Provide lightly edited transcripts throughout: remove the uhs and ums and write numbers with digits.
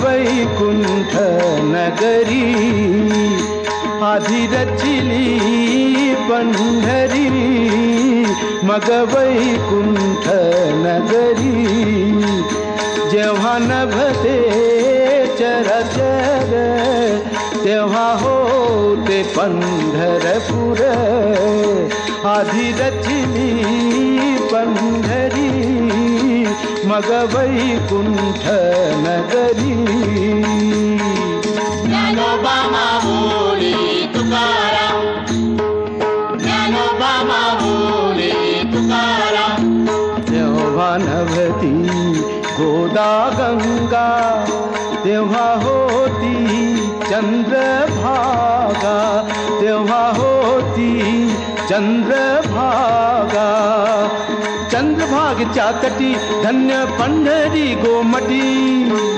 वैकुंठ नगरी आधी रचिली पंढरी मग वैकुंठ नगरी जेव्हा नभते चराचर तेव्हा होते पंढरपूर आधी रचिली पंढरी मग वैकुंठ नगरी ज्ञानोबा माऊली तुकाराम ज्ञानोबा माऊली तुकाराम तेव्हा नभती गोदा गंगा तेव्हा होती चंद्रभागा तेव्हा होती चंद्रभागा चंद्रभागेच्या तटी धन्य पंढरी गोमटी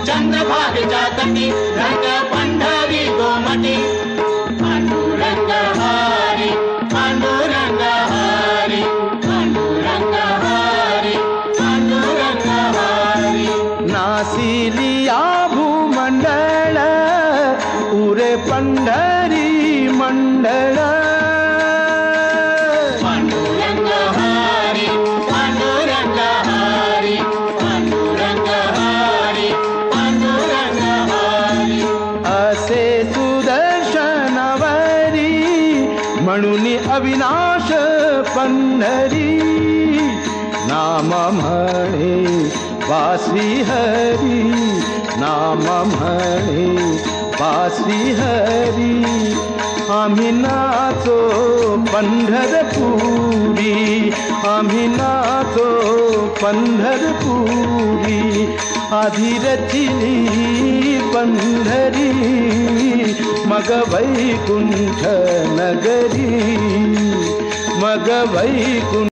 चंद्रभागेच्या तटी धन्य पंढरी गोमटी पांडुरंग हरी पांडुरंग हरी पांडुरंग हरी पांडुरंग हरी नासिलिया भूमंडळ उरे पंढरी मंडळ पांडुरंग हरी पांडुरंग हरी पांडुरंग हरी पांडुरंग हरी असे सुदर्शनवरी म्हणून अविनाश पंढरी नाम म्हणे वासी हरी नाम म्हणे वासी हरी आम्ही नाचो पंढरपुरी आम्ही नाचो पंढरपुरी आधी रचिली पंढरी मग वैकुंठ नगरी मग वैकुंठ